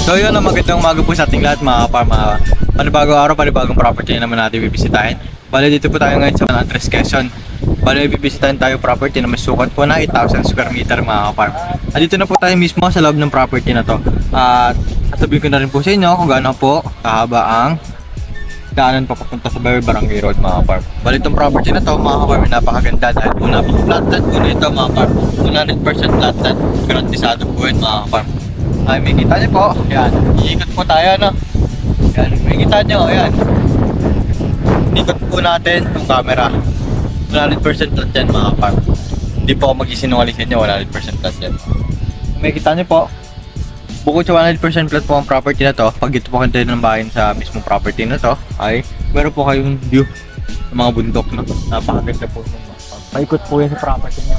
So yun, magandang umaga po sa ating lahat mga farm. Panibagong araw, panibagong property na naman natin bibisitahin. Bale dito po tayo ngayon sa Andres, Quezon. Bale bibisitahin tayo property na may sukat po na 8,000 square meter mga farm. At dito na po tayo mismo sa loob ng property na to. At sasabihin ko na rin po sa inyo kung gaano po kahaba ang daanan pa papunta sa Barangay Road mga farm. Bale itong property na to mga farm, napakaganda dahil po napaka-flatland po nito mga farm. 100% flatland, garantisado po yun mga farm. Ay, may kita nyo po. Ayan, iikot po tayo, no? Ayan, may kita nyo, ayan. Ikot po natin yung camera. 100% flat yan, mga farm. Hindi po ako mag-isinungaling sa inyo, 100% flat yan. May kita nyo po. Bukod sa 100% flat po ang property na to, pag ito po kayo ng bahay sa mismong property na to, ay meron po kayong view ng mga bundok, no? Napakaganda po ng mga farm. Paikot po yan sa property nyo.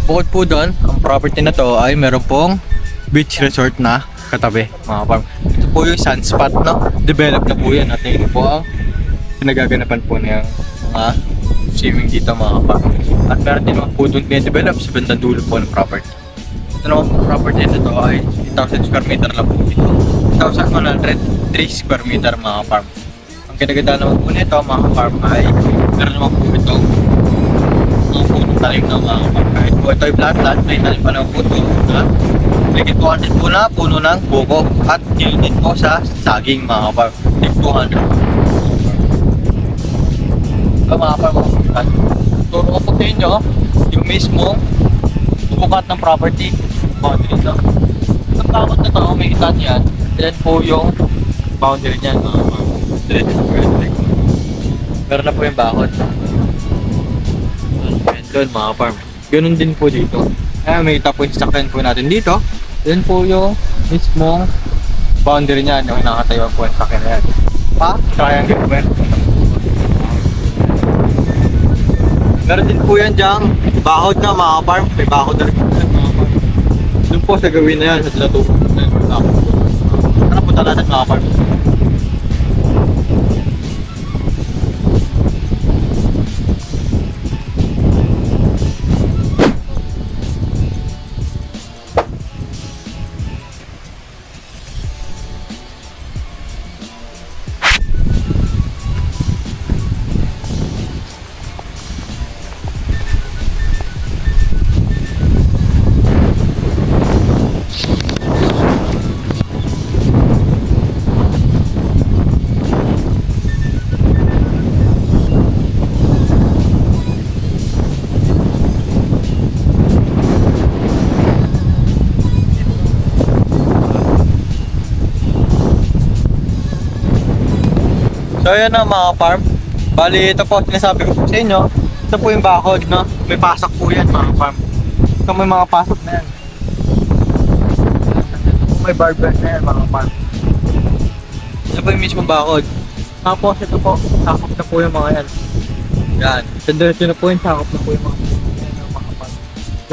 Bukod po doon, ang property na to ay meron pong beach resort na katabi mga farm. Ito po yung sunspot, no? Develop na po yan. At ito po ang pinagaganapan po ng mga swimming dito mga farm. At meron din naman po doon develop sa bandang dulo po ng property. Ito naman po property na to ay 8,000 square meter lang po dito. 1,103 square meter mga farm. Ang kinaganda naman po nito mga farm ay meron naman po itong mga punong talim na mga farm. Kahit po ito ay flat, may talim pa ng puto na ligit 200 po na puno ng buko at unit po sa saging mga farm. Tig 200 ito mga farm. Turo ko po sa inyo yung mismong sukat ng property boundary nito. Ang takot na ito, may kita niyan. Yan po yung boundary niyan mga farm. Meron na po yung bakod doon mga farm. Ganun din po dito. Ayan, may kita po yung sasakyan po natin dito. Yan po yung mismong boundary niya. Yung nakatayo po yung sasakyan na yan. Triangle po yan. Meron din po yan dyan. Bakod na mga farm. May bakod na rin po yan mga farm. Doon po sa gawin na yan. Sa tinatupok na yan. Ano po natin mga farm? So yun na mga farm. Bali ito po sinasabi ko po sa inyo. Ito po yung bakod, no? May pasok po yan mga farm. Ito may mga pasok na yan. May barbell na yan mga farm. Ito po yung mismo bakod. Tapos ito po, sakop na po yung mga yan. Yan. Ito na po yung sakop na po yung mga farm.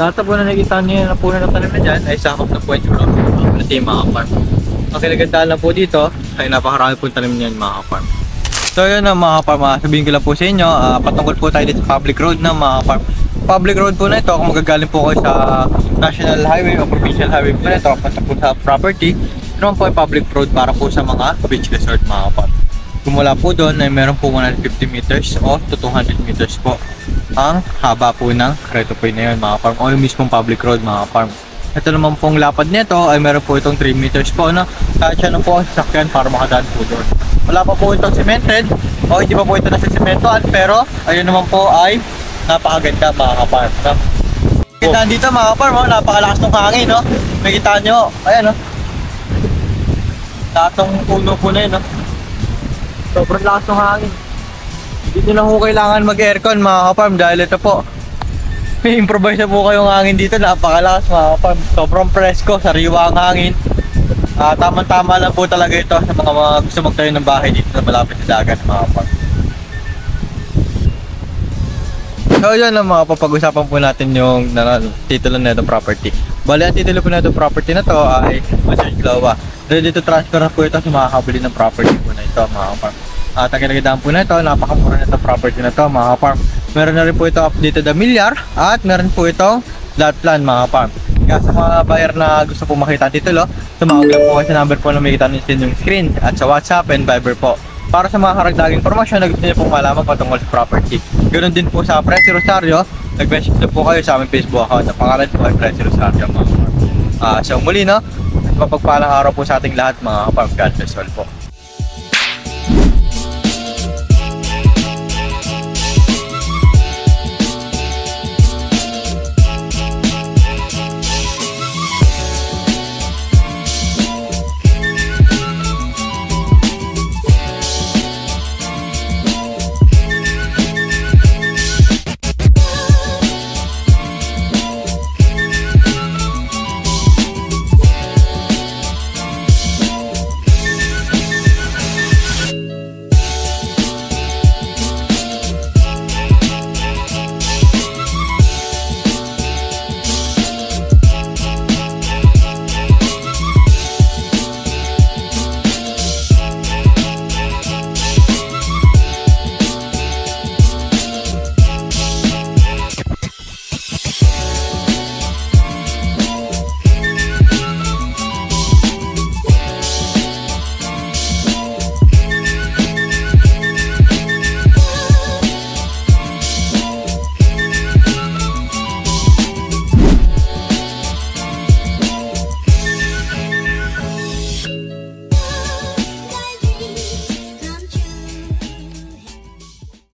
Lahat na po na nakikita niyo na po na natanim na dyan ay sakop na po yung mga farm. Ang kinagandaan lang po dito ay napakarami po yung tanim niyan mga farm. So yun na mga farm, sabihin ko lang po sa inyo, patungkol po tayo dito sa public road na mga farm. Public road po na ito, kung magagaling po kayo sa national highway o provincial highway po na ito, punta po sa property, ito naman po ay public road para po sa mga beach resort mga farm. Kumula po doon ay meron po 150 meters o to 200 meters po ang haba po ng reto po na yun mga farm o yung mismong public road mga farm. Ito naman pong lapad nito ay meron po itong 3 meters po na kahit siya na po ang sasakyan para makadaan po doon. Wala pa po itong cemented o hindi pa po ito nasa sementoan pero ayun naman po ay napakaganda mga kaparm. Kita dito mga kaparm, napakalakas ng hangin, no? May kita nyo, ayan, no? Lahat ng puno po na yun, no? Sobrang lakas ng hangin. Hindi nyo lang po kailangan mag-aircon mga kaparm dahil ito po may improvise na po kayong hangin dito, napakalakas mga kaparm. Sobrang presko, sariwa ang hangin. Tama-tama lang po talaga ito sa mga gusto magtayo ng bahay dito na malapit sa dagat mga farm. So yun ang mga papag-usapan po natin yung titulo na itong property. Bali ang titulo po na itong property na to ay Masyad Lawa. Dahil dito transfer na po ito sa mga kabili ng property po na ito mga farm. At ang kinagandaan po na ito, napakamura na itong property na ito mga farm. Meron na rin po ito updated na milyar at meron po itong lot plan mga farm. Kaya sa mga buyer na gusto po makita ang titulo, tumawag lang po kayo sa number po na may kita nyo yung screen at sa WhatsApp and Viber po. Para sa mga karagdagang informasyon na gusto nyo pong malaman patungkol sa property. Ganoon din po sa Prezi Rosario, nag-message na po kayo sa aming Facebook account. Ang pangalan po ay Prezi Rosario mga kaparm. So muli no, mapagpalang araw po sa ating lahat mga kaparm. God bless all po.